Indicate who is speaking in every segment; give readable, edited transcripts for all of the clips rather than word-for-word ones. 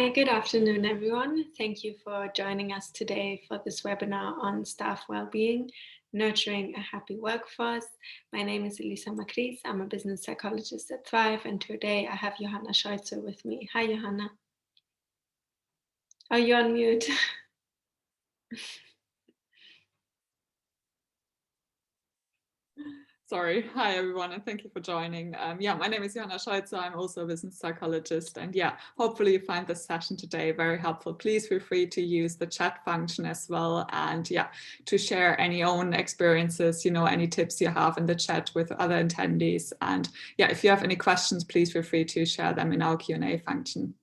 Speaker 1: Good afternoon, everyone. Thank you for joining us today for this webinar on staff well-being, nurturing a happy workforce. My name is Elisa Macris. I'm a business psychologist at Thrive, and today I have Johanna Scheutzer with me. Hi, Johanna. Are you on mute?
Speaker 2: Sorry. Hi, everyone, and thank you for joining. My name is Johanna Scheutzer. I'm also a business psychologist. And hopefully you find this session today very helpful. Please feel free to use the chat function as well. And to share any own experiences, any tips you have in the chat with other attendees. And if you have any questions, please feel free to share them in our Q&A function.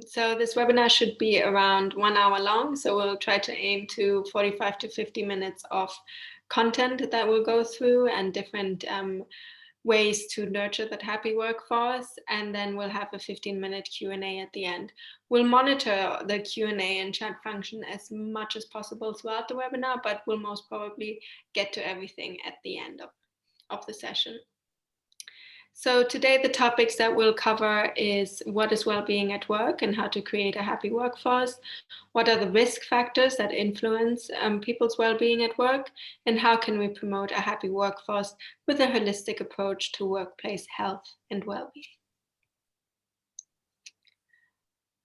Speaker 1: So this webinar should be around 1 hour long. So we'll try to aim to 45 to 50 minutes of content that we'll go through and different ways to nurture that happy workforce. And then we'll have a 15-minute Q&A at the end. We'll monitor the Q&A and chat function as much as possible throughout the webinar, but we'll most probably get to everything at the end of the session. So today the topics that we'll cover is what is well-being at work and how to create a happy workforce, what are the risk factors that influence people's well-being at work, and how can we promote a happy workforce with a holistic approach to workplace health and well-being.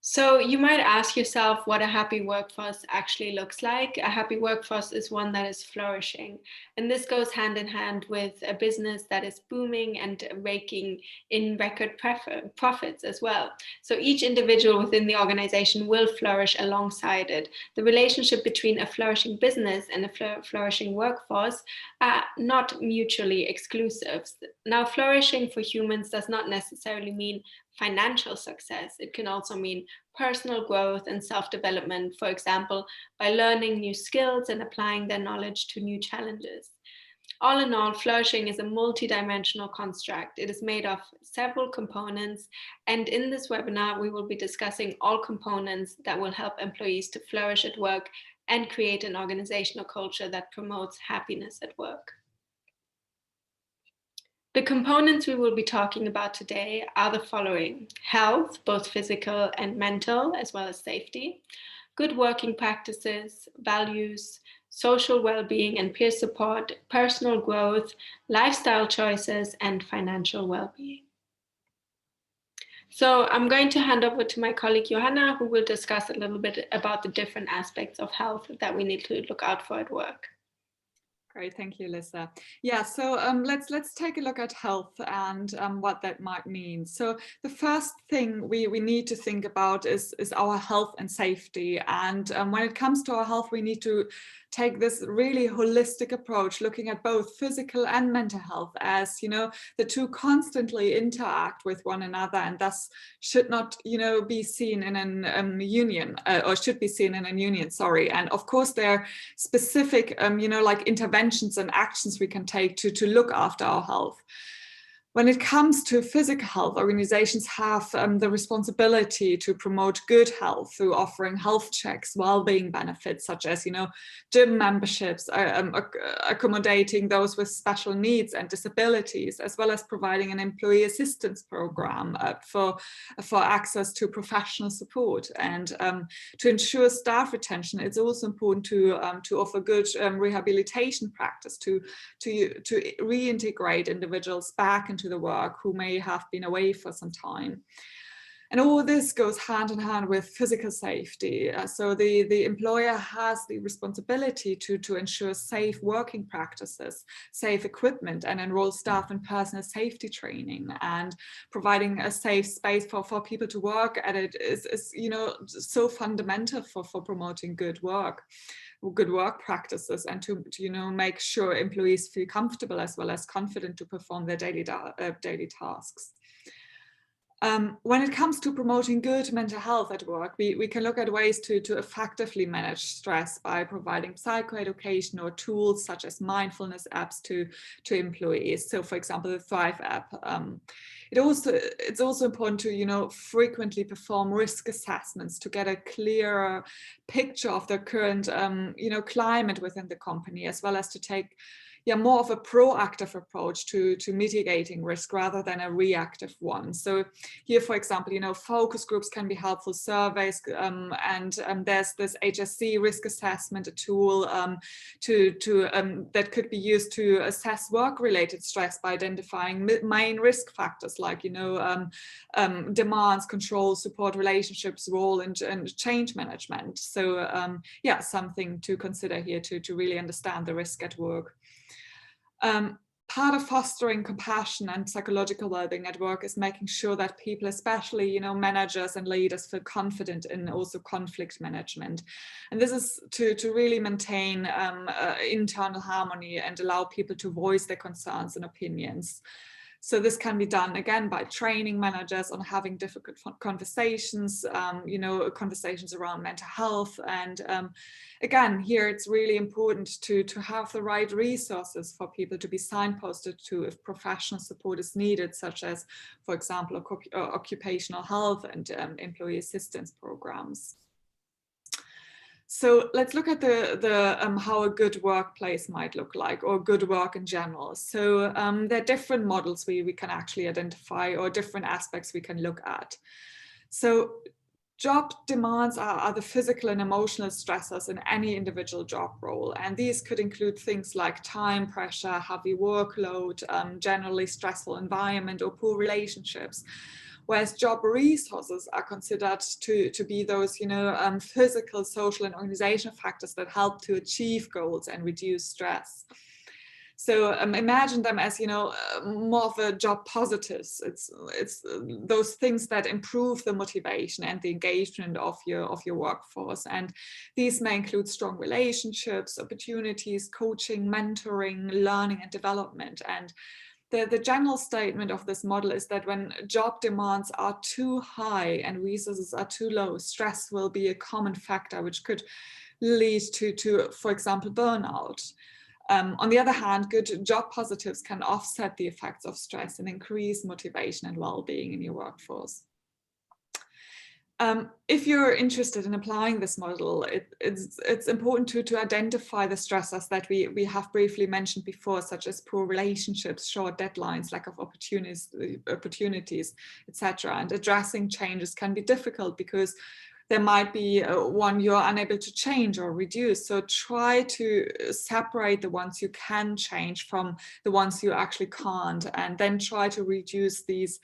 Speaker 1: So you might ask yourself what a happy workforce actually looks like. A happy workforce is one that is flourishing. And this goes hand in hand with a business that is booming and raking in record profits as well. So each individual within the organization will flourish alongside it. The relationship between a flourishing business and a flourishing workforce are not mutually exclusive. Now, flourishing for humans does not necessarily mean financial success. It can also mean personal growth and self-development, for example, by learning new skills and applying their knowledge to new challenges. All in all, flourishing is a multi-dimensional construct. It is made of several components, and in this webinar, we will be discussing all components that will help employees to flourish at work and create an organizational culture that promotes happiness at work. The components we will be talking about today are the following: health, both physical and mental, as well as safety, good working practices, values, social well-being and peer support, personal growth, lifestyle choices, and financial well-being. So I'm going to hand over to my colleague Johanna, who will discuss a little bit about the different aspects of health that we need to look out for at work.
Speaker 2: Great, thank you, Lisa. So let's take a look at health and what that might mean. So the first thing we need to think about is our health and safety. And when it comes to our health, we need to take this really holistic approach, looking at both physical and mental health, as the two constantly interact with one another, and thus should not be seen in an union, or should be seen in a union. Sorry. And of course, there are specific like interventions and actions we can take to look after our health. When it comes to physical health, organizations have the responsibility to promote good health through offering health checks, well-being benefits such as, gym memberships, accommodating those with special needs and disabilities, as well as providing an employee assistance program for access to professional support. And to ensure staff retention, it's also important to offer good rehabilitation practice to reintegrate individuals back into the work who may have been away for some time. And all this goes hand in hand with physical safety. So the employer has the responsibility to ensure safe working practices, safe equipment, and enroll staff in personal safety training. And providing a safe space for people to work at it is so fundamental for promoting good work practices, and to make sure employees feel comfortable as well as confident to perform their daily tasks. When it comes to promoting good mental health at work, we can look at ways to effectively manage stress by providing psychoeducation or tools such as mindfulness apps to employees. So, for example, the Thrive app. It's also important to frequently perform risk assessments to get a clearer picture of the current climate within the company, as well as to take more of a proactive approach to mitigating risk rather than a reactive one. So here, for example, focus groups can be helpful, surveys, and there's this HSC risk assessment, a tool that could be used to assess work-related stress by identifying main risk factors like demands, control, support relationships, role, and change management. So something to consider here to really understand the risk at work. Part of fostering compassion and psychological well-being at work is making sure that people, especially managers and leaders, feel confident in also conflict management. And this is to really maintain internal harmony and allow people to voice their concerns and opinions. So this can be done again by training managers on having difficult conversations, conversations around mental health. And again, here it's really important to have the right resources for people to be signposted to if professional support is needed, such as, for example, occupational health and employee assistance programs. So let's look at the how a good workplace might look like, or good work in general. So there are different models we can actually identify, or different aspects we can look at. So job demands are the physical and emotional stressors in any individual job role. And these could include things like time pressure, heavy workload, generally stressful environment, or poor relationships. Whereas job resources are considered to be those, physical, social, and organizational factors that help to achieve goals and reduce stress. So imagine them as, more of a job positives. It's those things that improve the motivation and the engagement of your workforce. And these may include strong relationships, opportunities, coaching, mentoring, learning, and development. And the general statement of this model is that when job demands are too high and resources are too low, stress will be a common factor which could lead to, for example, burnout. On the other hand, good job positives can offset the effects of stress and increase motivation and well-being in your workforce. If you're interested in applying this model, it's important to identify the stressors that we have briefly mentioned before, such as poor relationships, short deadlines, lack of opportunities, etc. And addressing changes can be difficult because there might be one you're unable to change or reduce. So try to separate the ones you can change from the ones you actually can't, and then try to reduce these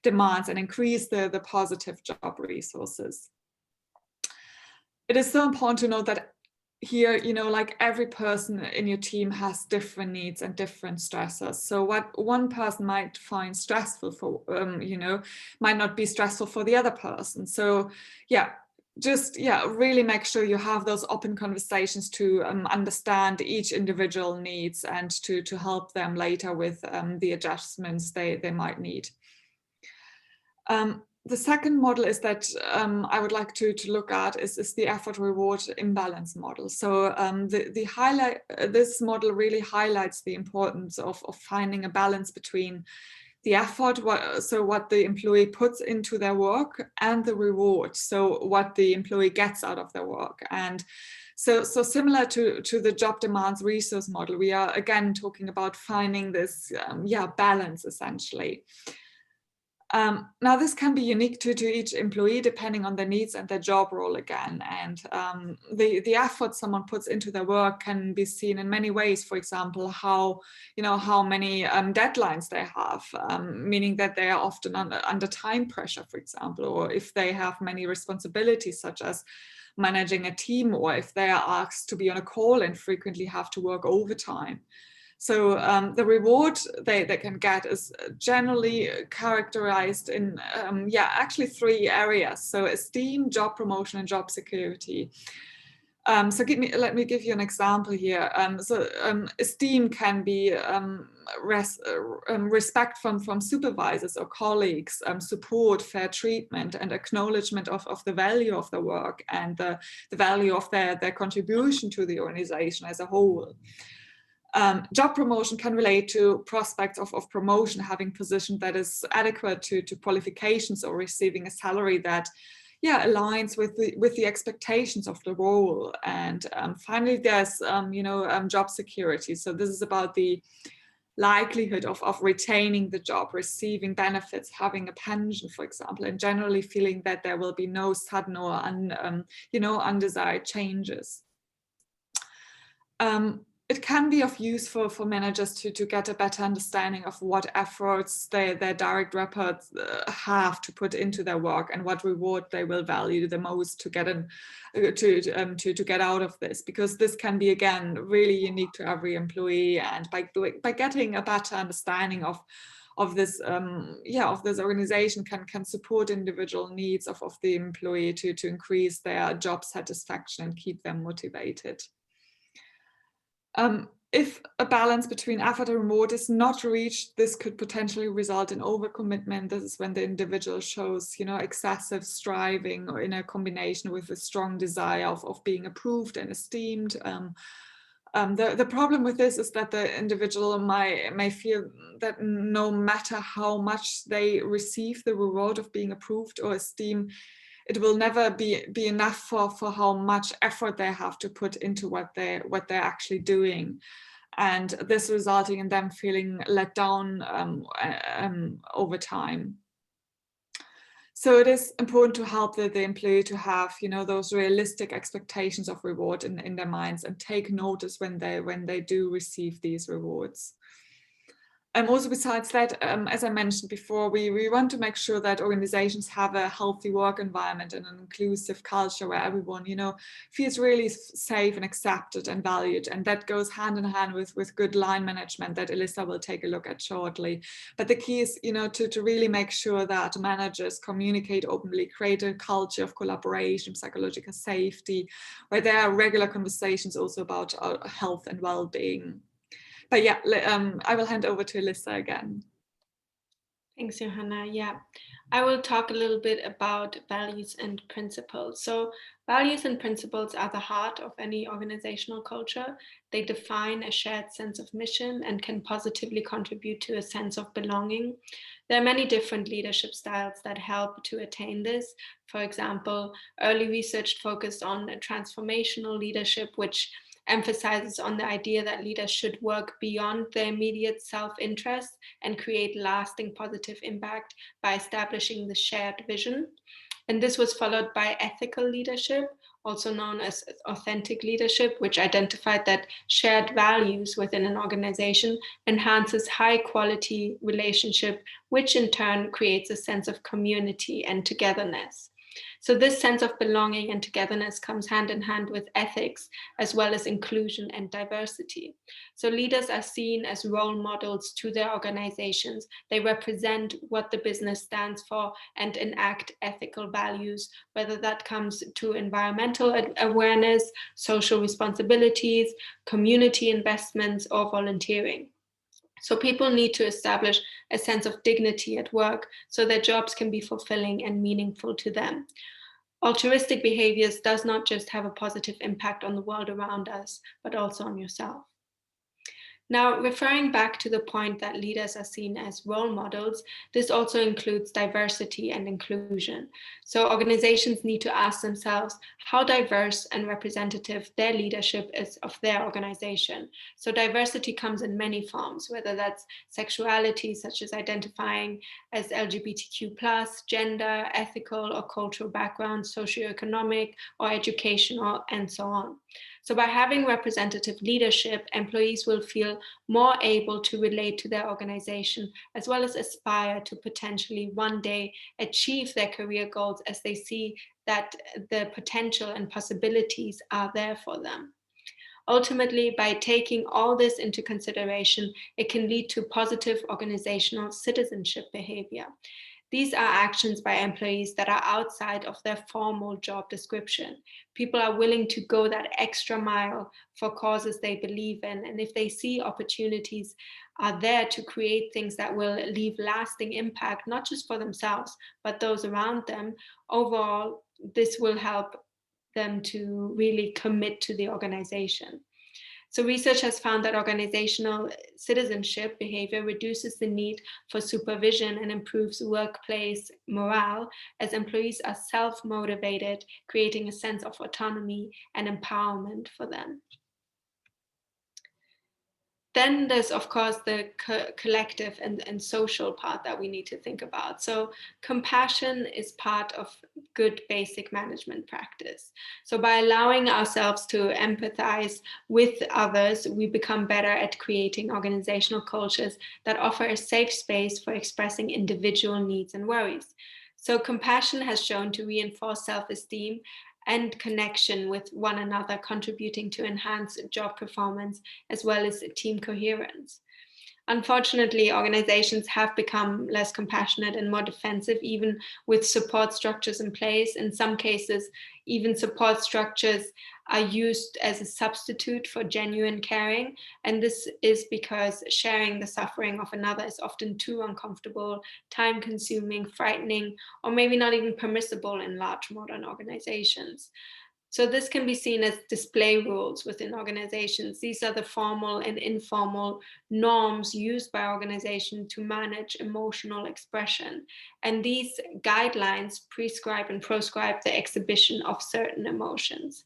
Speaker 2: demands and increase the positive job resources. It is so important to note that here, like every person in your team has different needs and different stressors. So what one person might find stressful for, might not be stressful for the other person. So really make sure you have those open conversations to understand each individual needs and to help them later with the adjustments they might need. The second model is that I would like to look at is the effort reward imbalance model. So this model really highlights the importance of finding a balance between the effort, what the employee puts into their work, and the reward, so what the employee gets out of their work. And so similar to the job demands resource model, we are again talking about finding this balance essentially. Now this can be unique to each employee depending on their needs and their job role again. And the effort someone puts into their work can be seen in many ways. For example, how many deadlines they have, meaning that they are often under time pressure, for example, or if they have many responsibilities such as managing a team, or if they are asked to be on a call and frequently have to work overtime. So the reward they can get is generally characterized in, actually 3 areas. So esteem, job promotion, and job security. Let me give you an example here. Esteem can be respect from supervisors or colleagues, support, fair treatment, and acknowledgement of the value of the work and the value of their contribution to the organization as a whole. Job promotion can relate to prospects of promotion, having position that is adequate to qualifications, or receiving a salary that aligns with the expectations of the role. And finally, there's job security. So this is about the likelihood of retaining the job, receiving benefits, having a pension, for example, and generally feeling that there will be no sudden or undesired changes. It can be of use for managers to get a better understanding of what efforts their direct reports have to put into their work, and what reward they will value the most to get to get out of this, because this can be, again, really unique to every employee. And by getting a better understanding of this organization can support individual needs of the employee to increase their job satisfaction and keep them motivated. If a balance between effort and reward is not reached, this could potentially result in overcommitment. This is when the individual shows, excessive striving, or in a combination with a strong desire of being approved and esteemed. The problem with this is that the individual may feel that no matter how much they receive the reward of being approved or esteemed, it will never be enough for how much effort they have to put into what they're actually doing, and this resulting in them feeling let down over time. So it is important to help the employee to have, those realistic expectations of reward in their minds, and take notice when they do receive these rewards. Also, besides that, as I mentioned before, we want to make sure that organizations have a healthy work environment and an inclusive culture where everyone, feels really safe and accepted and valued. And that goes hand in hand with good line management that Elissa will take a look at shortly. But the key is, to really make sure that managers communicate openly, create a culture of collaboration, psychological safety, where there are regular conversations also about health and well-being. But yeah, I will hand over to Elissa again.
Speaker 1: Thanks, Johanna. Yeah, I will talk a little bit about values and principles. So values and principles are the heart of any organizational culture. They define a shared sense of mission and can positively contribute to a sense of belonging. There are many different leadership styles that help to attain this. For example, early research focused on transformational leadership, which emphasizes on the idea that leaders should work beyond their immediate self-interest and create lasting positive impact by establishing the shared vision. And this was followed by ethical leadership, also known as authentic leadership, which identified that shared values within an organization enhances high quality relationship, which in turn creates a sense of community and togetherness. So this sense of belonging and togetherness comes hand in hand with ethics, as well as inclusion and diversity. So leaders are seen as role models to their organizations. They represent what the business stands for and enact ethical values, whether that comes to environmental awareness, social responsibilities, community investments, or volunteering. So people need to establish a sense of dignity at work so their jobs can be fulfilling and meaningful to them. Altruistic behaviors does not just have a positive impact on the world around us, but also on yourself. Now, referring back to the point that leaders are seen as role models, this also includes diversity and inclusion. So organizations need to ask themselves how diverse and representative their leadership is of their organization. So diversity comes in many forms, whether that's sexuality, such as identifying as LGBTQ+, gender, ethical or cultural background, socioeconomic or educational, and so on. So by having representative leadership, employees will feel more able to relate to their organization, as well as aspire to potentially one day achieve their career goals as they see that the potential and possibilities are there for them. Ultimately, by taking all this into consideration, it can lead to positive organizational citizenship behavior. These are actions by employees that are outside of their formal job description. People are willing to go that extra mile for causes they believe in. And if they see opportunities are there to create things that will leave lasting impact, not just for themselves, but those around them, overall, this will help them to really commit to the organization. So research has found that organizational citizenship behavior reduces the need for supervision and improves workplace morale as employees are self-motivated, creating a sense of autonomy and empowerment for them. Then there's, of course, the collective and social part that we need to think about. So compassion is part of good basic management practice. So by allowing ourselves to empathize with others, we become better at creating organizational cultures that offer a safe space for expressing individual needs and worries. So compassion has shown to reinforce self-esteem and connection with one another, contributing to enhance job performance as well as team coherence. Unfortunately, organizations have become less compassionate and more defensive, even with support structures in place. In some cases, even support structures are used as a substitute for genuine caring. And this is because sharing the suffering of another is often too uncomfortable, time consuming, frightening, or maybe not even permissible in large modern organizations. So this can be seen as display rules within organizations. These are the formal and informal norms used by organizations to manage emotional expression. And these guidelines prescribe and proscribe the exhibition of certain emotions.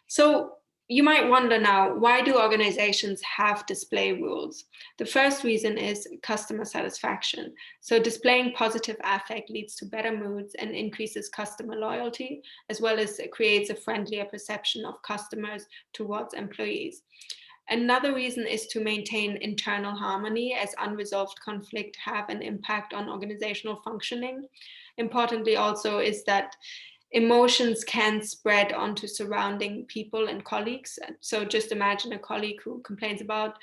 Speaker 1: So you might wonder now, why do organizations have display rules? The first reason is customer satisfaction. So displaying positive affect leads to better moods and increases customer loyalty, as well as it creates a friendlier perception of customers towards employees. Another reason is to maintain internal harmony, as unresolved conflict have an impact on organizational functioning. Importantly also is that emotions can spread onto surrounding people and colleagues. So just imagine a colleague who complains about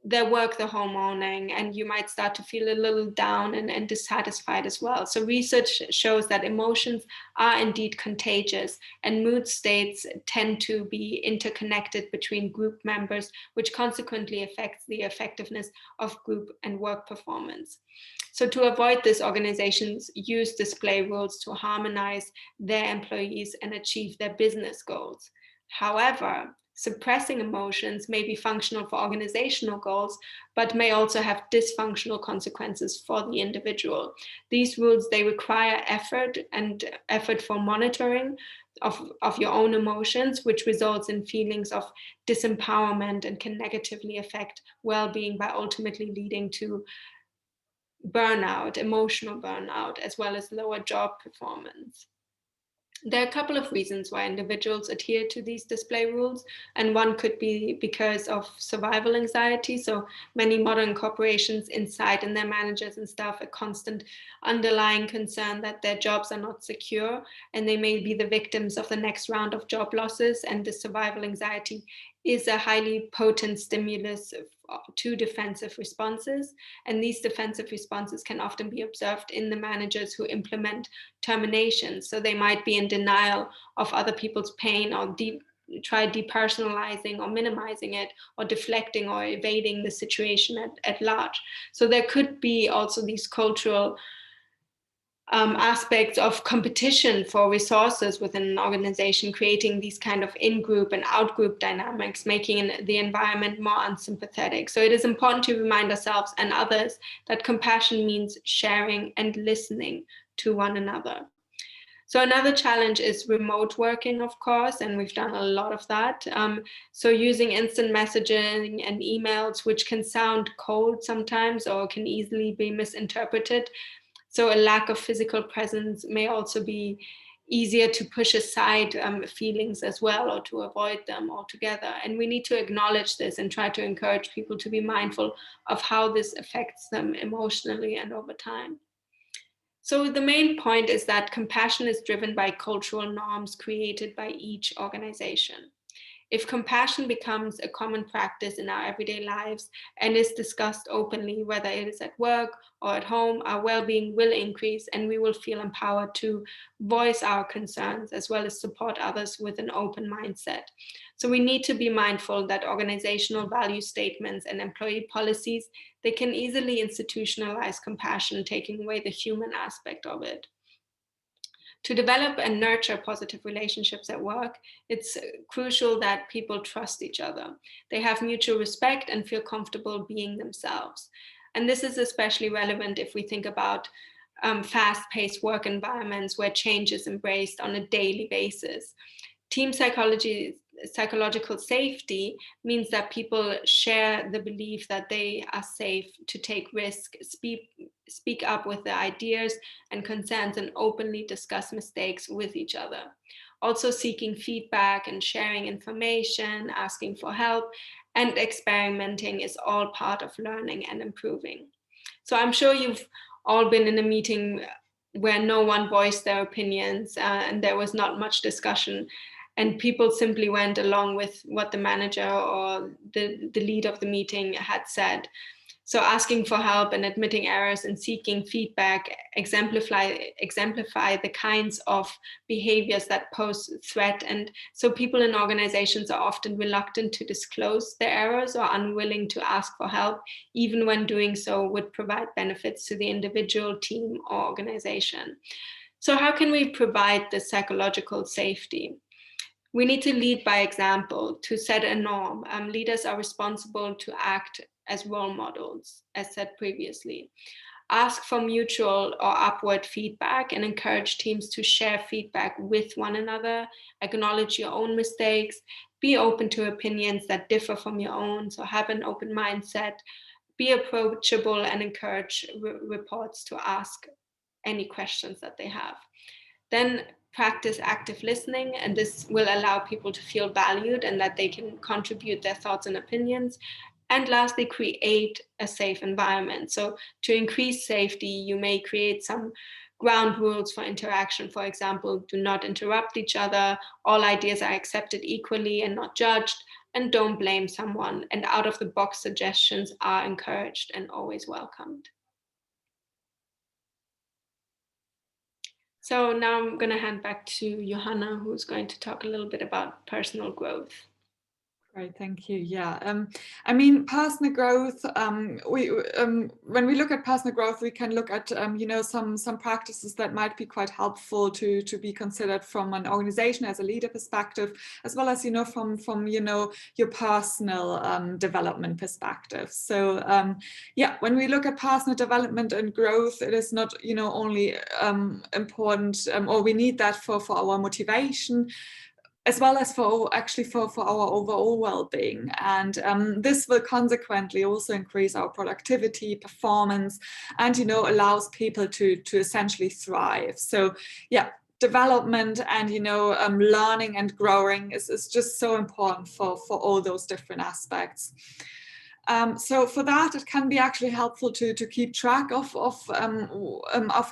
Speaker 1: their work the whole morning, and you might start to feel a little down and dissatisfied as well. So research shows that emotions are indeed contagious, and mood states tend to be interconnected between group members, which consequently affects the effectiveness of group and work performance. So to avoid this, organizations use display rules to harmonize their employees and achieve their business goals. However, suppressing emotions may be functional for organizational goals, but may also have dysfunctional consequences for the individual. These rules, they require effort for monitoring of your own emotions, which results in feelings of disempowerment and can negatively affect well-being by ultimately leading to burnout, emotional burnout, as well as lower job performance. There are a couple of reasons why individuals adhere to these display rules, and one could be because of survival anxiety. So many modern corporations incite in their managers and staff a constant underlying concern that their jobs are not secure, and they may be the victims of the next round of job losses. And the survival anxiety is a highly potent stimulus to defensive responses. And these defensive responses can often be observed in the managers who implement terminations. So they might be in denial of other people's pain, or try depersonalizing or minimizing it, or deflecting or evading the situation at large. So there could be also these cultural aspects of competition for resources within an organization, creating these kind of in-group and out-group dynamics, making the environment more unsympathetic. So it is important to remind ourselves and others that compassion means sharing and listening to one another. So another challenge is remote working, of course, and we've done a lot of that. So using instant messaging and emails, which can sound cold sometimes or can easily be misinterpreted. So a lack of physical presence may also be easier to push aside feelings as well, or to avoid them altogether. And we need to acknowledge this and try to encourage people to be mindful of how this affects them emotionally and over time. So the main point is that compassion is driven by cultural norms created by each organization. If compassion becomes a common practice in our everyday lives and is discussed openly, whether it is at work or at home, our well-being will increase, and we will feel empowered to voice our concerns as well as support others with an open mindset. So we need to be mindful that organizational value statements and employee policies, they can easily institutionalize compassion, taking away the human aspect of it. To develop and nurture positive relationships at work, it's crucial that people trust each other. They have mutual respect and feel comfortable being themselves. And this is especially relevant if we think about fast-paced work environments where change is embraced on a daily basis. Team psychological safety means that people share the belief that they are safe to take risk, speak up with their ideas and concerns, and openly discuss mistakes with each other. Also, seeking feedback and sharing information, asking for help, and experimenting is all part of learning and improving. So I'm sure you've all been in a meeting where no one voiced their opinions and there was not much discussion, and people simply went along with what the manager or the lead of the meeting had said. So asking for help and admitting errors and seeking feedback exemplify the kinds of behaviors that pose threat. And so people in organizations are often reluctant to disclose their errors or unwilling to ask for help, even when doing so would provide benefits to the individual, team, or organization. So how can we provide this psychological safety? We need to lead by example, to set a norm. Leaders are responsible to act as role models, as said previously. Ask for mutual or upward feedback and encourage teams to share feedback with one another. Acknowledge your own mistakes. Be open to opinions that differ from your own, so have an open mindset. Be approachable and encourage reports to ask any questions that they have. Then practice active listening, and this will allow people to feel valued and that they can contribute their thoughts and opinions. And lastly, create a safe environment. So to increase safety, you may create some ground rules for interaction. For example, do not interrupt each other, all ideas are accepted equally and not judged, and don't blame someone. And out of the box suggestions are encouraged and always welcomed. So now I'm going to hand back to Johanna, who's going to talk a little bit about personal growth.
Speaker 2: Great, thank you. Yeah, I mean, personal growth. When we look at personal growth, we can look at some practices that might be quite helpful to be considered from an organization as a leader perspective, as well as from your personal development perspective. So yeah, when we look at personal development and growth, it is not only important, or we need that for our motivation, as well as for our overall well-being. And this will consequently also increase our productivity, performance, and allows people to essentially thrive. So yeah, development and learning and growing is just so important for all those different aspects. So for that, it can be actually helpful to keep track of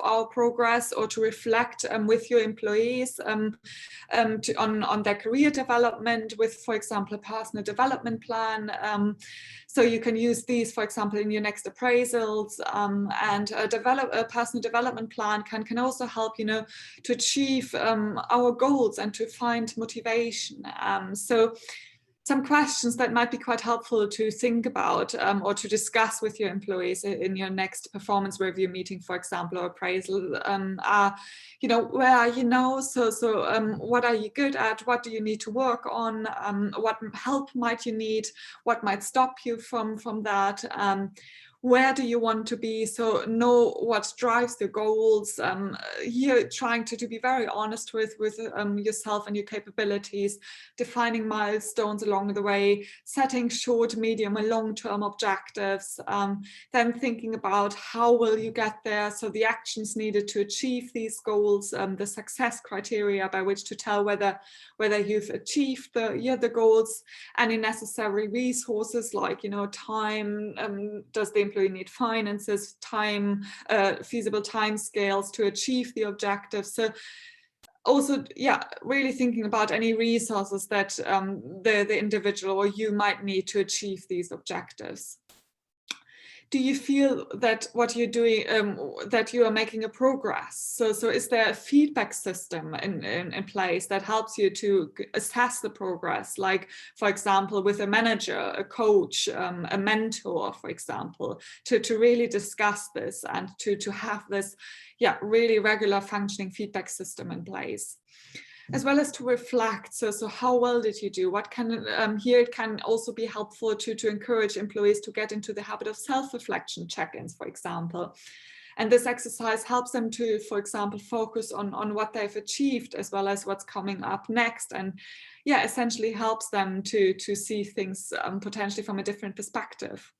Speaker 2: our progress, or to reflect with your employees on their career development with, for example, a personal development plan. So you can use these, for example, in your next appraisals, and a personal development plan can also help to achieve our goals and to find motivation. So some questions that might be quite helpful to think about or to discuss with your employees in your next performance review meeting, for example, or appraisal, are, where are you now? So what are you good at? What do you need to work on? What help might you need? What might stop you from that? Where do you want to be? So know what drives the goals. Here, trying to be very honest with yourself and your capabilities, defining milestones along the way, setting short, medium, and long-term objectives. Then thinking about how will you get there. So the actions needed to achieve these goals, the success criteria by which to tell whether you've achieved the goals, any necessary resources like time. Does the employee need finances, time, feasible time scales to achieve the objectives? So also, yeah, really thinking about any resources that the individual or you might need to achieve these objectives. do you feel that what you're doing, that you are making a progress? So is there a feedback system in place that helps you to assess the progress? Like, for example, with a manager, a coach, a mentor, for example, to really discuss this and to have this, really regular functioning feedback system in place, as well as to reflect. So how well did you do? What can, here it can also be helpful to encourage employees to get into the habit of self-reflection check-ins, for example. And this exercise helps them to, for example, focus on what they've achieved as well as what's coming up next. And essentially helps them to see things potentially from a different perspective.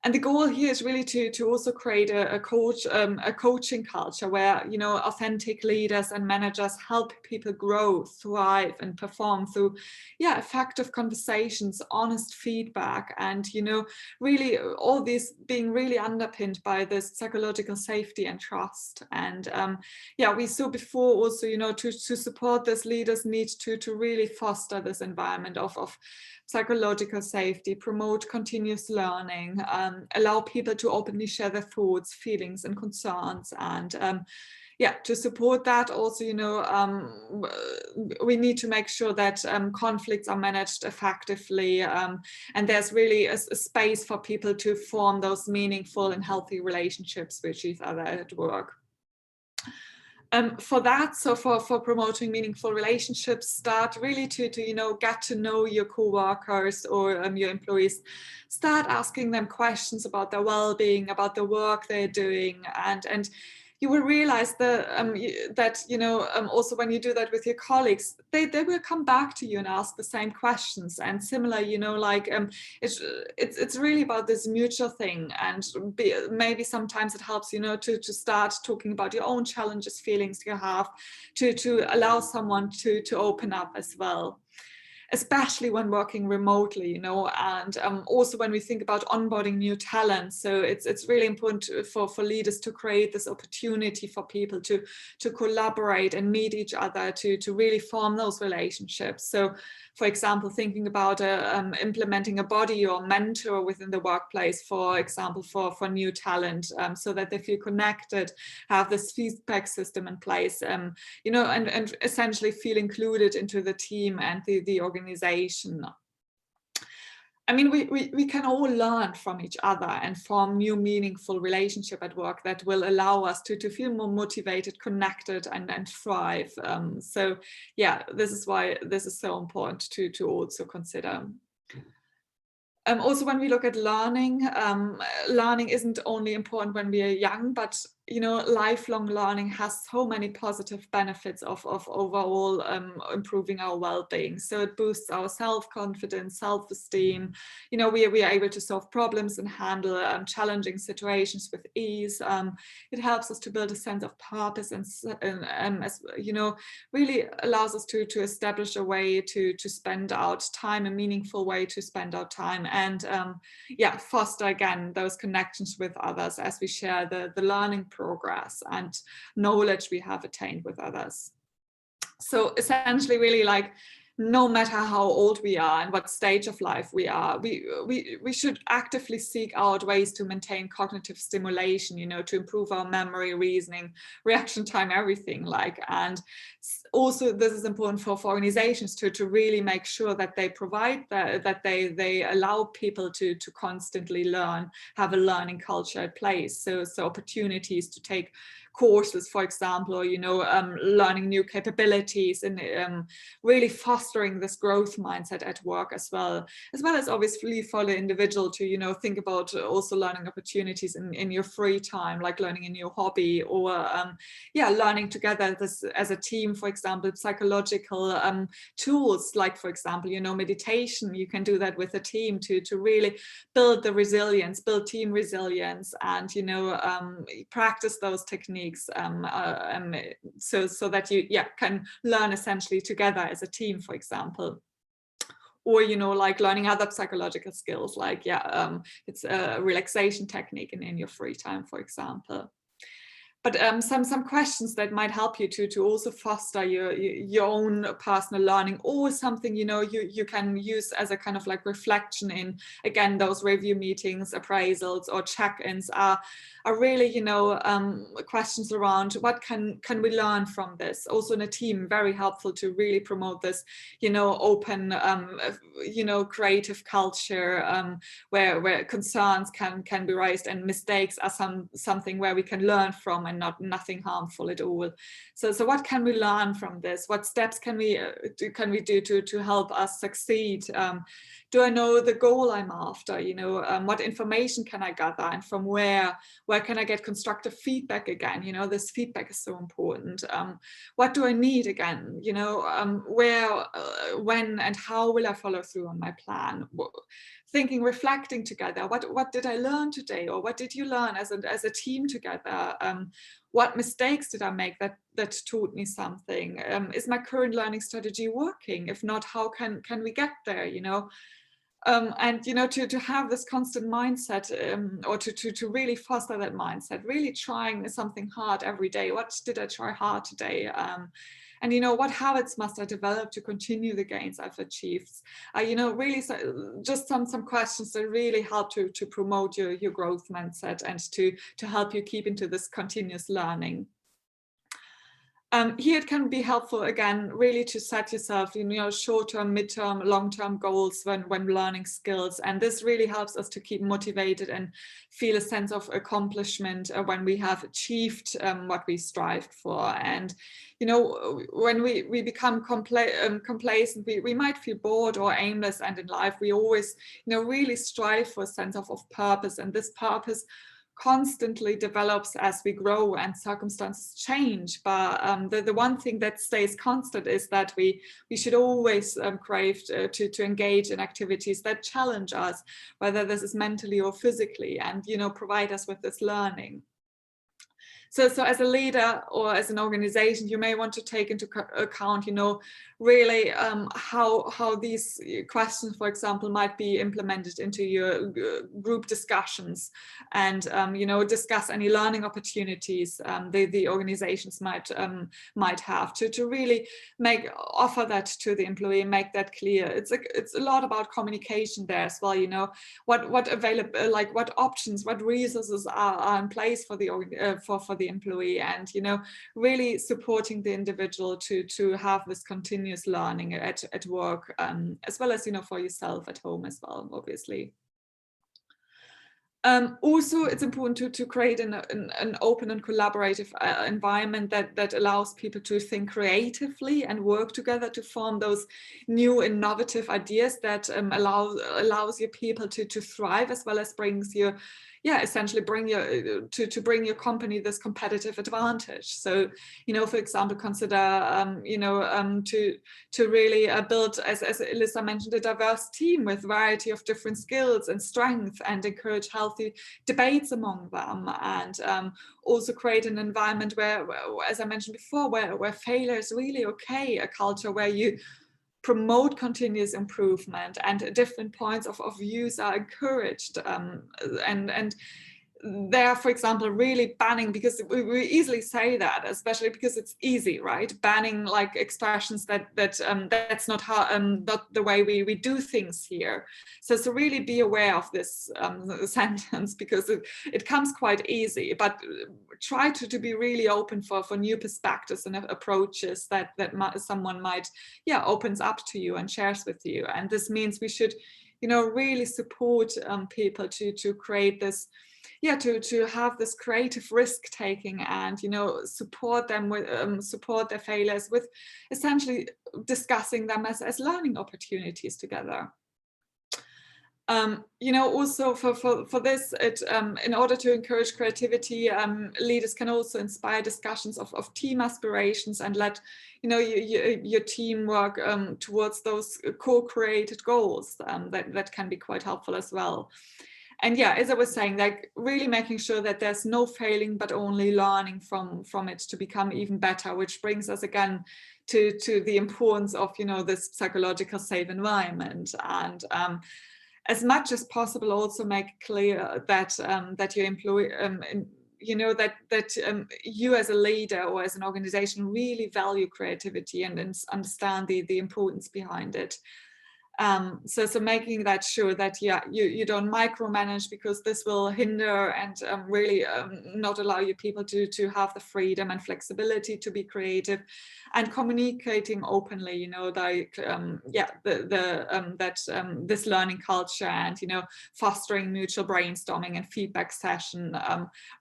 Speaker 2: And the goal here is really to also create a coaching culture where, authentic leaders and managers help people grow, thrive, and perform through, effective conversations, honest feedback, and, really all this being really underpinned by this psychological safety and trust. And we saw before also, to support this, leaders need to really foster this environment of psychological safety, promote continuous learning, allow people to openly share their thoughts, feelings, and concerns. And to support that also, we need to make sure that conflicts are managed effectively, and there's really a space for people to form those meaningful and healthy relationships with each other at work. For that, so for promoting meaningful relationships, start really to get to know your co-workers or your employees. Start asking them questions about their well-being, about the work they're doing, and you will realize that also when you do that with your colleagues, they will come back to you and ask the same questions. And similar, it's really about this mutual thing. And maybe sometimes it helps, to start talking about your own challenges, feelings you have, to allow someone to open up as well, especially when working remotely, and also when we think about onboarding new talent. So it's really important for leaders to create this opportunity for people to collaborate and meet each other, to really form those relationships. So, for example, thinking about implementing a buddy or mentor within the workplace, for example, for new talent, so that they feel connected, have this feedback system in place, and essentially feel included into the team and the organization. I mean, we can all learn from each other and form new meaningful relationship at work that will allow us to feel more motivated, connected, and thrive. So this is why this is so important to also consider. Also, when we look at learning, learning isn't only important when we are young, but lifelong learning has so many positive benefits of overall improving our well-being. So it boosts our self-confidence, self-esteem. We are able to solve problems and handle challenging situations with ease. It helps us to build a sense of purpose, and as really allows us to establish a way to spend out time, a meaningful way to spend our time, and foster again those connections with others as we share the learning progress and knowledge we have attained with others. So essentially, really, like, no matter how old we are and what stage of life we are, we should actively seek out ways to maintain cognitive stimulation, to improve our memory, reasoning, reaction time, everything. And also this is important for organizations to really make sure that they provide that they allow people to constantly learn, have a learning culture at place. So opportunities to take courses, for example, or learning new capabilities, and really fostering this growth mindset at work as well as obviously for the individual to think about also learning opportunities in your free time, like learning a new hobby, or learning together as a team. For example, psychological tools, like, for example, meditation. You can do that with a team to really build the resilience, build team resilience, and practice those techniques, so that you can learn essentially together as a team, for example. Or like learning other psychological skills, like it's a relaxation technique in your free time, for example. But some questions that might help you to also foster your own personal learning, or something, you know, you can use as a kind of like reflection in, again, those review meetings, appraisals, or check-ins are really, you know, questions around what can we learn from this. Also in a team, very helpful to really promote this, you know, open, you know, creative culture, where concerns can be raised, and mistakes are something where we can learn from, and nothing harmful at all. So what can we learn from this? What steps can we do to help us succeed? Do I know the goal I'm after? You know, what information can I gather, and from where can I get constructive feedback again? You know, this feedback is so important. What do I need again? You know, where, when, and how will I follow through on my plan? Thinking, reflecting together. What did I learn today, or what did you learn as a team together? What mistakes did I make that taught me something? Is my current learning strategy working? If not, how can we get there? You know. And you know, to have this constant mindset, or to really foster that mindset, really trying something hard every day. What did I try hard today? And you know, what habits must I develop to continue the gains I've achieved? You know, really, just some questions that really help to promote your growth mindset, and to help you keep into this continuous learning. Here it can be helpful, again, really to set yourself, you know, short-term, mid-term, long-term goals when learning skills. And this really helps us to keep motivated and feel a sense of accomplishment when we have achieved what we strived for. And, you know, when we become complacent, we might feel bored or aimless. And in life, we always, you know, really strive for a sense of purpose. And this purpose constantly develops as we grow and circumstances change. But the one thing that stays constant is that we should always crave to engage in activities that challenge us, whether this is mentally or physically, and, you know, provide us with this learning. So as a leader or as an organization, you may want to take into account, you know, really how these questions, for example, might be implemented into your group discussions, and you know, discuss any learning opportunities the organizations might have to really offer that to the employee, make that clear. It's a lot about communication there as well. You know, what available, like what options, what resources are in place for the for the employee, and, you know, really supporting the individual to have this continuous learning at work, as well as, you know, for yourself at home as well, obviously. Also, it's important to create an open and collaborative environment that allows people to think creatively and work together to form those new innovative ideas that allows your people to thrive, as well as brings your essentially bring your company this competitive advantage. So, you know, for example, consider to really build, as Elissa mentioned, a diverse team with variety of different skills and strengths, and encourage healthy debates among them, and also create an environment where, as I mentioned before, where failure is really okay, a culture where you promote continuous improvement, and different points of views are encouraged, and there, for example, really banning, because we easily say that, especially because it's easy, right? Banning like expressions that's not how not the way we do things here. So really be aware of this sentence, because it comes quite easy, but try to be really open for new perspectives and approaches that someone might opens up to you and shares with you. And this means we should, you know, really support people to create this, to have this creative risk taking, and, you know, support them with support their failures with essentially discussing them as learning opportunities together. You know, also for this, in order to encourage creativity, leaders can also inspire discussions of team aspirations, and let, you know, your team work towards those co-created goals. That can be quite helpful as well. And as I was saying, like really making sure that there's no failing, but only learning from it to become even better, which brings us again to the importance of, you know, this psychological safe environment. And as much as possible, also make clear that that your employee you as a leader or as an organization really value creativity and understand the importance behind it. So making that sure that you don't micromanage, because this will hinder and really not allow your people to have the freedom and flexibility to be creative, and communicating openly, this learning culture, and fostering mutual brainstorming and feedback session,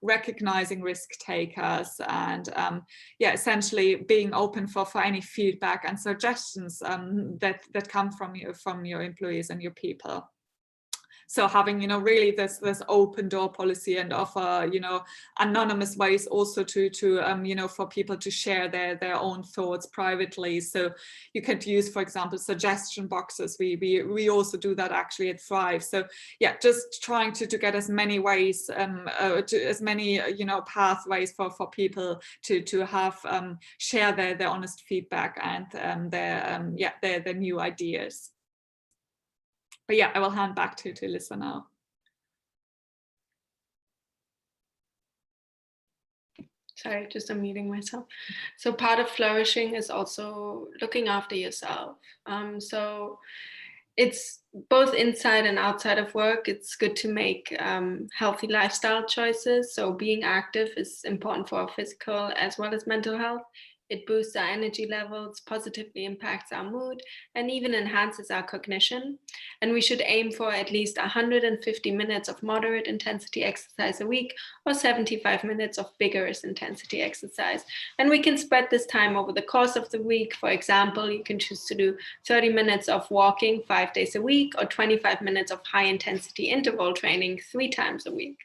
Speaker 2: recognizing risk takers, and essentially being open for any feedback and suggestions that come from your employees and your people. So having, really this open door policy, and offer, anonymous ways also to for people to share their own thoughts privately. So you could use, for example, suggestion boxes. We also do that actually at Thrive. So yeah, just trying to get as many ways, as many, pathways for people to have share their honest feedback and their new ideas. But yeah, I will hand back to Lisa now.
Speaker 1: Sorry, just unmuting myself. So part of flourishing is also looking after yourself. So it's both inside and outside of work. It's good to make healthy lifestyle choices. So being active is important for our physical as well as mental health. It boosts our energy levels, positively impacts our mood, and even enhances our cognition. And we should aim for at least 150 minutes of moderate intensity exercise a week, or 75 minutes of vigorous intensity exercise. And we can spread this time over the course of the week. For example, you can choose to do 30 minutes of walking 5 days a week, or 25 minutes of high intensity interval training 3 times a week.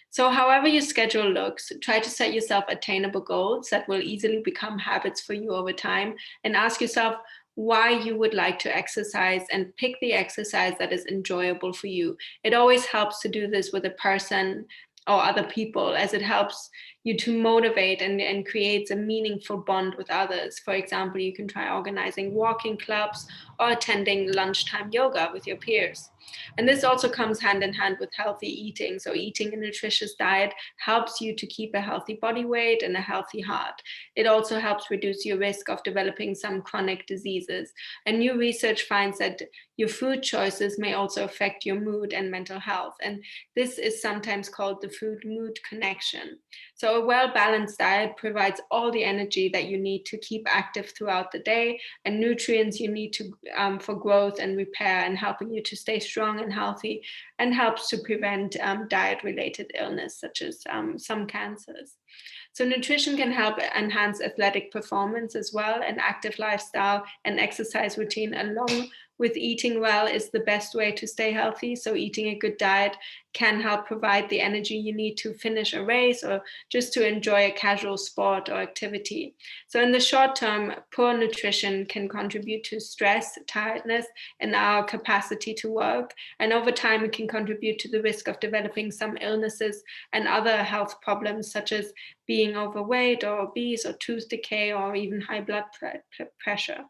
Speaker 1: So however your schedule looks, try to set yourself attainable goals that will easily become habits for you over time, and ask yourself why you would like to exercise, and pick the exercise that is enjoyable for you. It always helps to do this with a person or other people, as it helps you to motivate and creates a meaningful bond with others. For example, you can try organizing walking clubs or attending lunchtime yoga with your peers. And this also comes hand in hand with healthy eating. So eating a nutritious diet helps you to keep a healthy body weight and a healthy heart. It also helps reduce your risk of developing some chronic diseases. And new research finds that your food choices may also affect your mood and mental health. And this is sometimes called the food-mood connection. So a well-balanced diet provides all the energy that you need to keep active throughout the day, and nutrients you need to for growth and repair, and helping you to stay strong and healthy, and helps to prevent diet-related illness, such as some cancers. So nutrition can help enhance athletic performance as well. An active lifestyle and exercise routine, along with eating well, is the best way to stay healthy. So eating a good diet can help provide the energy you need to finish a race, or just to enjoy a casual sport or activity. So in the short term, poor nutrition can contribute to stress, tiredness, and our capacity to work. And over time, it can contribute to the risk of developing some illnesses and other health problems, such as being overweight or obese, or tooth decay, or even high blood pressure.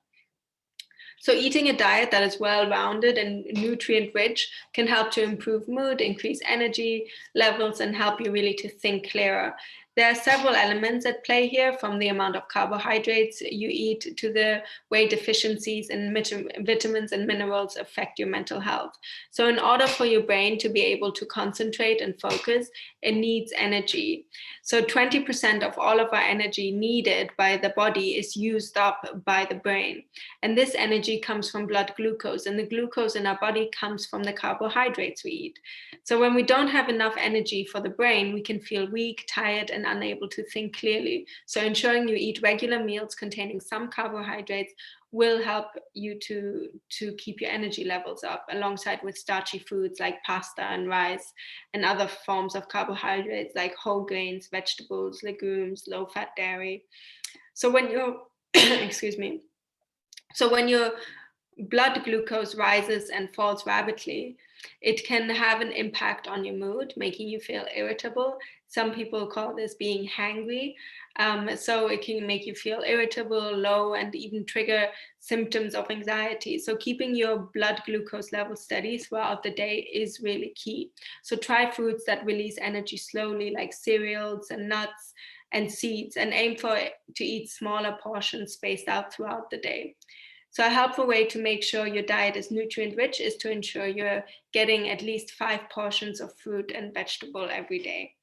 Speaker 1: So eating a diet that is well-rounded and nutrient-rich can help to improve mood, increase energy levels, and help you really to think clearer. There are several elements at play here, from the amount of carbohydrates you eat to the way deficiencies in vitamins and minerals affect your mental health. So in order for your brain to be able to concentrate and focus, it needs energy. So 20% of all of our energy needed by the body is used up by the brain. And this energy comes from blood glucose, and the glucose in our body comes from the carbohydrates we eat. So when we don't have enough energy for the brain, we can feel weak, tired, and unable to think clearly. So ensuring you eat regular meals containing some carbohydrates will help you to keep your energy levels up, alongside with starchy foods like pasta and rice, and other forms of carbohydrates like whole grains, vegetables, legumes, low-fat dairy. So when you're, excuse me, so when your blood glucose rises and falls rapidly, it can have an impact on your mood, making you feel irritable, Some people call this being hangry. So it can make you feel irritable, low, and even trigger symptoms of anxiety. So keeping your blood glucose level steady throughout the day is really key. So try foods that release energy slowly, like cereals and nuts and seeds, and aim to eat smaller portions spaced out throughout the day. So a helpful way to make sure your diet is nutrient rich is to ensure you're getting at least 5 portions of fruit and vegetable every day.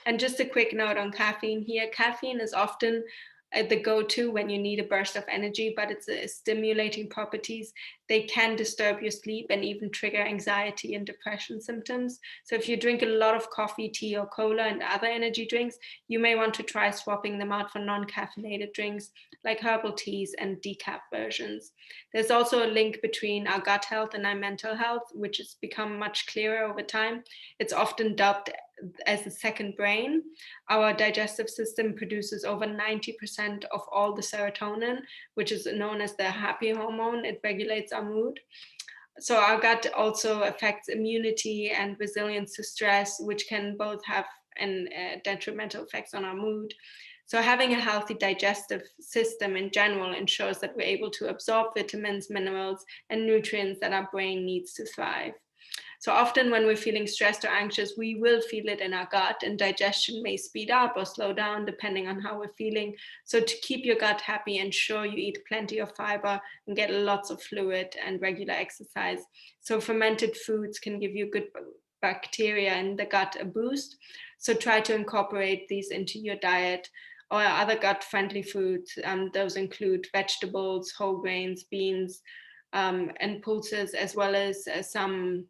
Speaker 1: And just a quick note on caffeine here. Caffeine is often the go-to when you need a burst of energy, but its stimulating properties, they can disturb your sleep and even trigger anxiety and depression symptoms. So if you drink a lot of coffee, tea, or cola and other energy drinks, you may want to try swapping them out for non-caffeinated drinks like herbal teas and decaf versions. There's also a link between our gut health and our mental health, which has become much clearer over time. It's often dubbed as the second brain. Our digestive system produces over 90% of all the serotonin, which is known as the happy hormone. It regulates our mood. So our gut also affects immunity and resilience to stress, which can both have detrimental effects on our mood. So having a healthy digestive system in general ensures that we're able to absorb vitamins, minerals, and nutrients that our brain needs to thrive. So often when we're feeling stressed or anxious, we will feel it in our gut, and digestion may speed up or slow down depending on how we're feeling. So to keep your gut happy, ensure you eat plenty of fiber and get lots of fluid and regular exercise. So fermented foods can give you good bacteria in the gut a boost. So try to incorporate these into your diet or other gut-friendly foods. Those include vegetables, whole grains, beans, and pulses, as well as some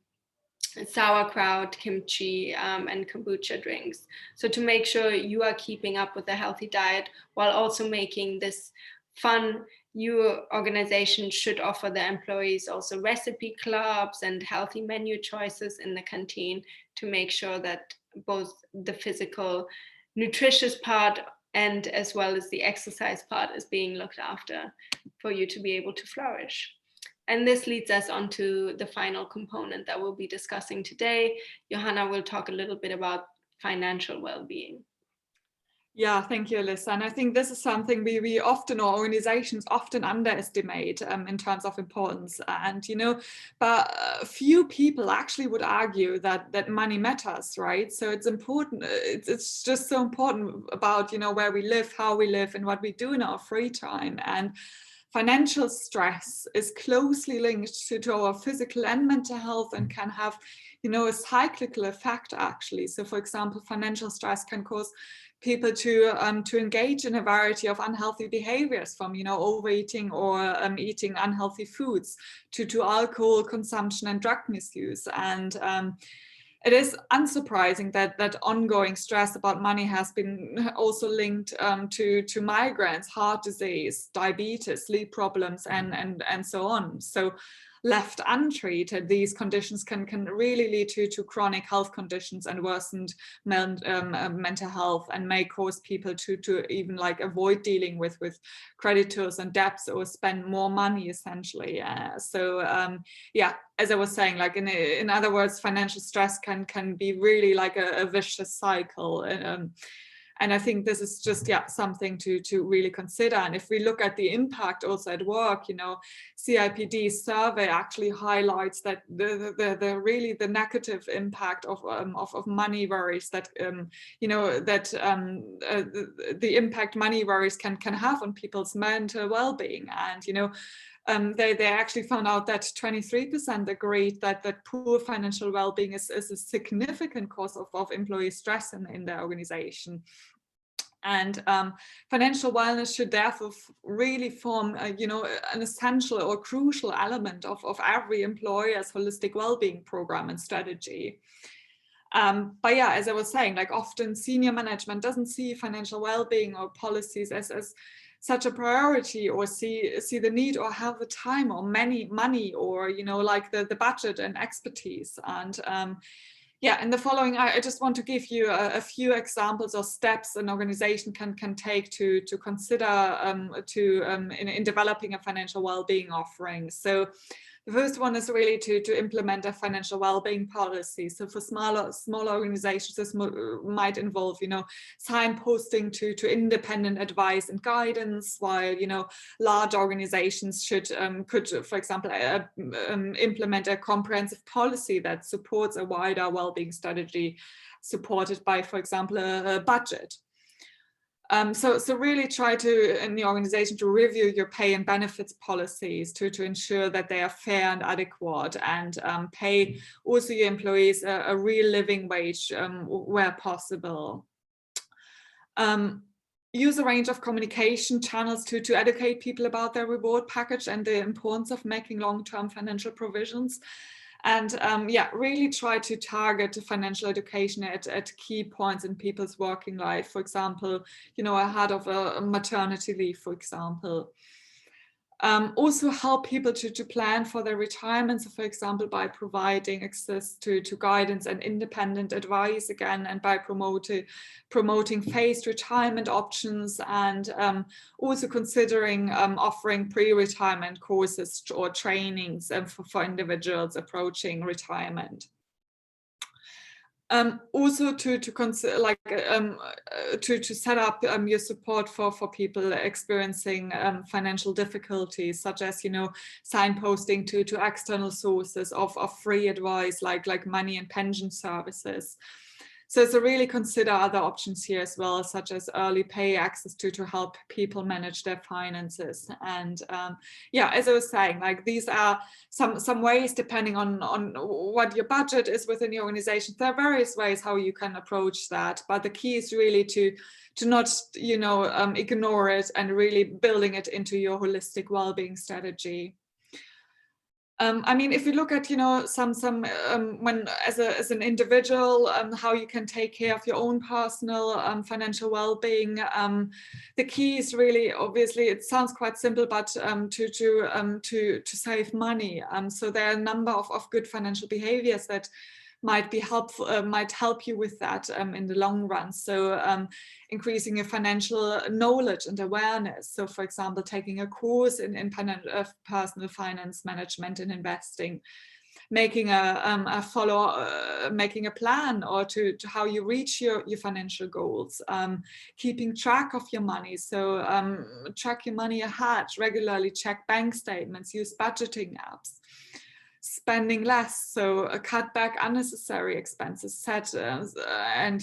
Speaker 1: sauerkraut, kimchi, and kombucha drinks. So to make sure you are keeping up with a healthy diet while also making this fun, your organization should offer their employees also recipe clubs and healthy menu choices in the canteen to make sure that both the physical, nutritious part and as well as the exercise part is being looked after for you to be able to flourish. And this leads us on to the final component that we'll be discussing today. Johanna will talk a little bit about financial well-being.
Speaker 2: Yeah, thank you, Alyssa. And I think this is something we often, or organizations often underestimate in terms of importance. And, but few people actually would argue that money matters, right? So it's important. It's just so important about, where we live, how we live, and what we do in our free time. And financial stress is closely linked to our physical and mental health and can have, a cyclical effect actually. So for example, financial stress can cause people to engage in a variety of unhealthy behaviors, from overeating or eating unhealthy foods to alcohol consumption and drug misuse. And it is unsurprising that ongoing stress about money has been also linked to migraines, heart disease, diabetes, sleep problems, and so on. So left untreated, these conditions can really lead to chronic health conditions and worsened mental health, and may cause people to even avoid dealing with creditors and debts, or spend more money essentially. Yeah, as I was saying, in other words, financial stress can be really like a vicious cycle. And I think this is just, something to really consider. And if we look at the impact also at work, CIPD's survey actually highlights that the really the negative impact of money worries, that the impact money worries can have on people's mental well-being. And they actually found out that 23% agreed that poor financial well-being is a significant cause of employee stress in their organization. And financial wellness should therefore really form, an essential or crucial element of every employer's holistic well-being program and strategy. But yeah, as I was saying, often senior management doesn't see financial well-being or policies as such a priority, or see the need, or have the time, or money, or the budget and expertise. And in the following, I just want to give you a few examples or steps an organization can take to consider in developing a financial well-being offering. So The first one is really to implement a financial well-being policy. So for smaller organizations, this might involve, signposting to independent advice and guidance, while, large organizations could, for example, implement a comprehensive policy that supports a wider well-being strategy, supported by, for example, a budget. So really try to, in the organization, to review your pay and benefits policies to ensure that they are fair and adequate, and pay also your employees a real living wage where possible. Use a range of communication channels to educate people about their reward package and the importance of making long-term financial provisions. And really try to target financial education at key points in people's working life. For example, ahead of a maternity leave, for example. Also help people to plan for their retirement. So for example, by providing access to guidance and independent advice again, and by promoting phased retirement options, and also considering offering pre-retirement courses or trainings for individuals approaching retirement. Also to consider, like, to set up your support for people experiencing financial difficulties, such as signposting to external sources of free advice, like money and pension services. So really consider other options here as well, such as early pay access to help people manage their finances. And as I was saying, like, these are some ways, depending on what your budget is within the organization. There are various ways how you can approach that, but the key is really to not ignore it, and really building it into your holistic well-being strategy. If you look at, when as an individual, how you can take care of your own personal financial well-being, the key is really, obviously, it sounds quite simple, but to save money. So there are a number of good financial behaviors that might be helpful, might help you with that in the long run. So increasing your financial knowledge and awareness. So for example, taking a course in personal finance management and investing, making making a plan, or to how you reach your financial goals, keeping track of your money. So track your money ahead, regularly check bank statements, use budgeting apps. Spending less, so cut back unnecessary expenses, set and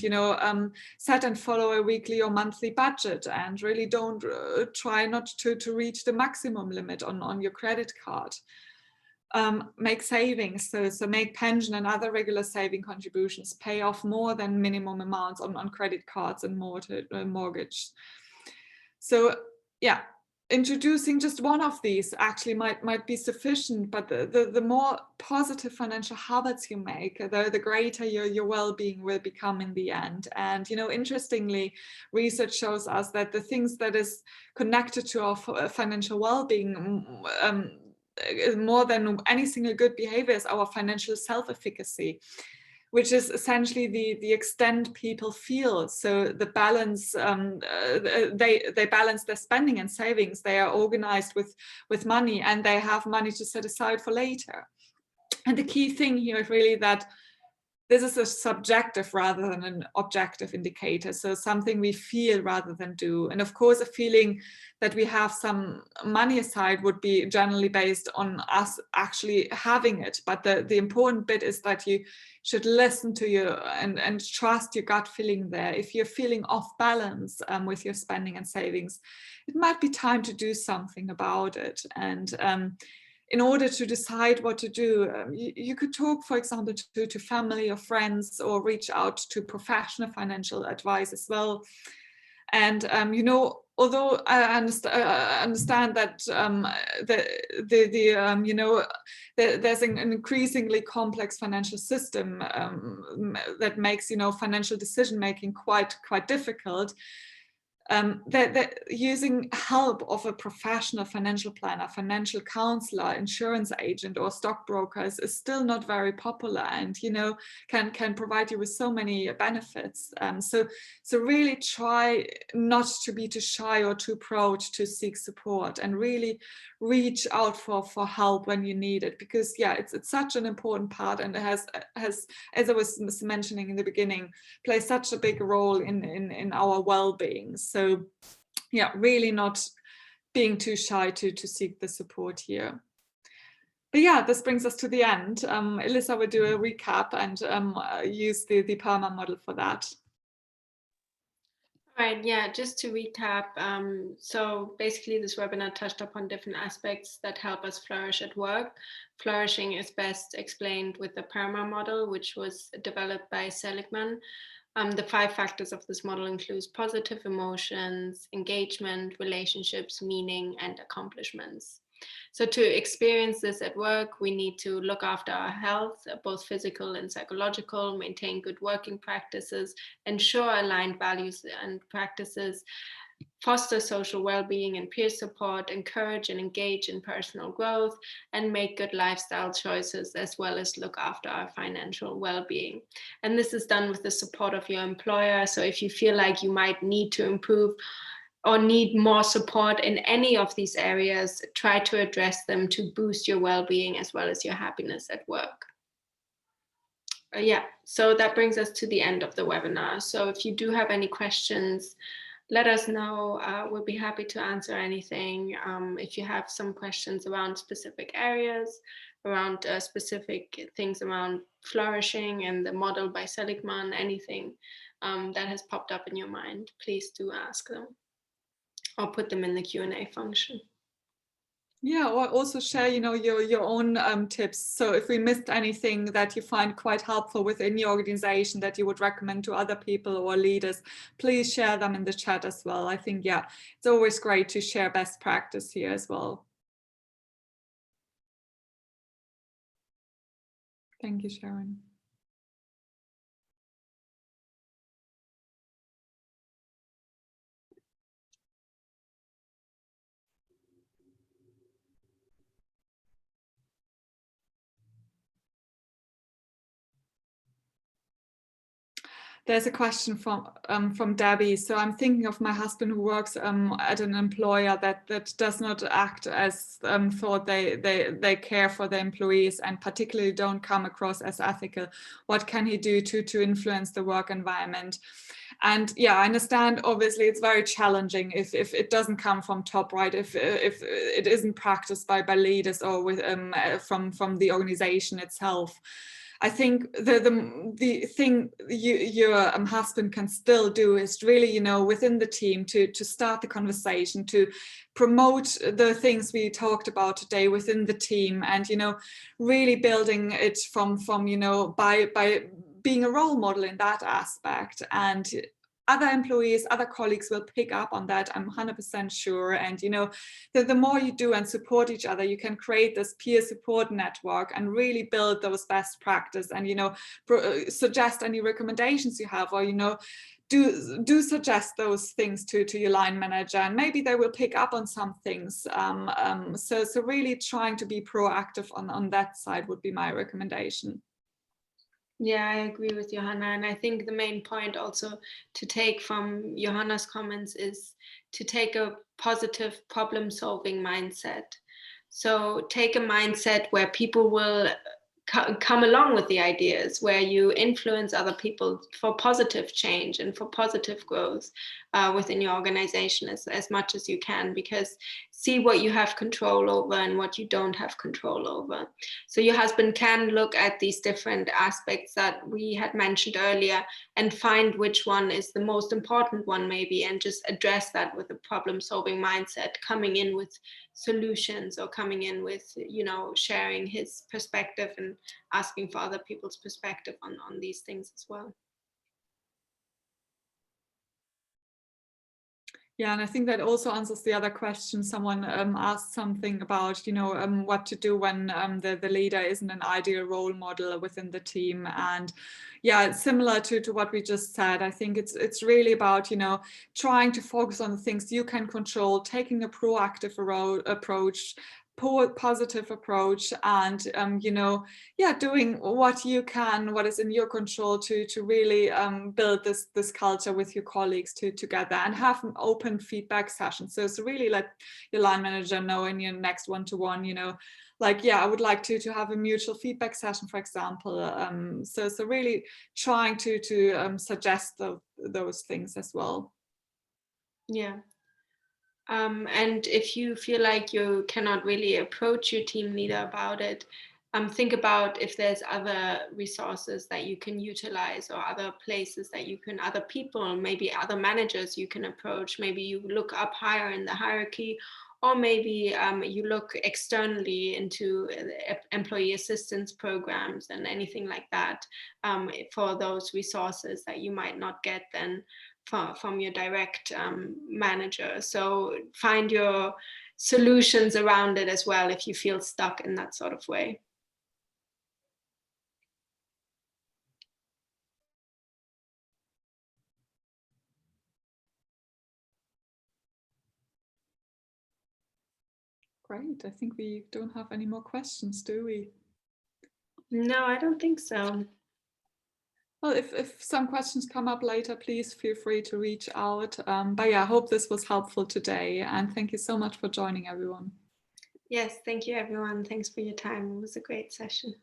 Speaker 2: follow a weekly or monthly budget, and really don't try not to reach the maximum limit on your credit card. Make savings, so make pension and other regular saving contributions, pay off more than minimum amounts on credit cards and mortgage. So introducing just one of these actually might be sufficient, but the more positive financial habits you make, the greater your well-being will become in the end. And interestingly, research shows us that the things that is connected to our financial well-being, more than any single good behavior, is our financial self-efficacy, which is essentially the extent people feel. So the balance, they balance their spending and savings. They are organized with money, and they have money to set aside for later. And the key thing here is really that this is a subjective rather than an objective indicator. So something we feel rather than do. And of course, a feeling that we have some money aside would be generally based on us actually having it. But the important bit is that you should listen to your and trust your gut feeling there. If you're feeling off balance with your spending and savings, it might be time to do something about it. And in order to decide what to do, you could talk, for example, to family or friends, or reach out to professional financial advice as well. And although I understand that there's an increasingly complex financial system that makes financial decision making quite difficult. that using help of a professional financial planner, financial counselor, insurance agent, or stockbrokers is still not very popular, and can provide you with so many benefits. So really try not to be too shy or too proud to seek support, and really reach out for help when you need it, because it's such an important part, and it has, as I was mentioning in the beginning, plays such a big role in our well-being. So really not being too shy to seek the support here. But this brings us to the end. Elissa will do a recap and use the PERMA model for that.
Speaker 1: Right, just to recap, so basically this webinar touched upon different aspects that help us flourish at work. Flourishing is best explained with the PERMA model, which was developed by Seligman. The 5 factors of this model include positive emotions, engagement, relationships, meaning, and accomplishments. So to experience this at work, we need to look after our health, both physical and psychological, maintain good working practices, ensure aligned values and practices, foster social well-being and peer support, encourage and engage in personal growth, and make good lifestyle choices, as well as look after our financial well-being. And this is done with the support of your employer. So if you feel like you might need to improve or need more support in any of these areas, try to address them to boost your well-being as well as your happiness at work. So that brings us to the end of the webinar. So if you do have any questions, let us know. We'll be happy to answer anything. If you have some questions around specific areas, around specific things around flourishing and the model by Seligman, anything that has popped up in your mind, please do ask them or put them in the Q&A function.
Speaker 2: Or also share, your own tips. So if we missed anything that you find quite helpful within your organization that you would recommend to other people or leaders, please share them in the chat as well. I think, it's always great to share best practice here as well. Thank you, Sharon. There's a question from Debbie. So I'm thinking of my husband who works at an employer that does not act as thought they care for the employees, and particularly don't come across as ethical. What can he do to influence the work environment? And I understand, obviously it's very challenging if it doesn't come from top, right? If it isn't practiced by leaders or with from the organization itself. I think the thing your husband can still do is really, within the team to start the conversation, to promote the things we talked about today within the team, and, really building it from by being a role model in that aspect. And other employees, other colleagues will pick up on that, I'm 100% sure. And the more you do and support each other, you can create this peer support network and really build those best practice, and suggest any recommendations you have, or do suggest those things to your line manager, and maybe they will pick up on some things. So really trying to be proactive on that side would be my recommendation.
Speaker 1: I agree with Johanna. And I think the main point also to take from Johanna's comments is to take a positive problem-solving mindset. So take a mindset where people will come along with the ideas, where you influence other people for positive change and for positive growth within your organization as much as you can, because see what you have control over and what you don't have control over. So your husband can look at these different aspects that we had mentioned earlier and find which one is the most important one maybe, and just address that with a problem-solving mindset, coming in with solutions, or coming in with, sharing his perspective and asking for other people's perspective on these things as well.
Speaker 2: Yeah, and I think that also answers the other question. Someone asked something about, what to do when the leader isn't an ideal role model within the team. And yeah, it's similar to what we just said. I think it's really about, trying to focus on the things you can control, taking a proactive approach, positive approach, and doing what you can, what is in your control to really build this culture with your colleagues together, and have an open feedback session. So it's really let your line manager know in your next one-to-one, like, yeah, I would like to have a mutual feedback session, for example. So really trying to suggest those things as well.
Speaker 1: Yeah. And if you feel like you cannot really approach your team leader about it, think about if there's other resources that you can utilize, or other places that you can, other people, maybe other managers you can approach. Maybe you look up higher in the hierarchy, or maybe you look externally into employee assistance programs and anything like that, for those resources that you might not get then from your direct manager. So find your solutions around it as well if you feel stuck in that sort of way.
Speaker 2: Great. I think we don't have any more questions, do we?
Speaker 1: No, I don't think so.
Speaker 2: Well, if some questions come up later, please feel free to reach out. But yeah, I hope this was helpful today. And thank you so much for joining, everyone.
Speaker 1: Yes, thank you, everyone. Thanks for your time. It was a great session.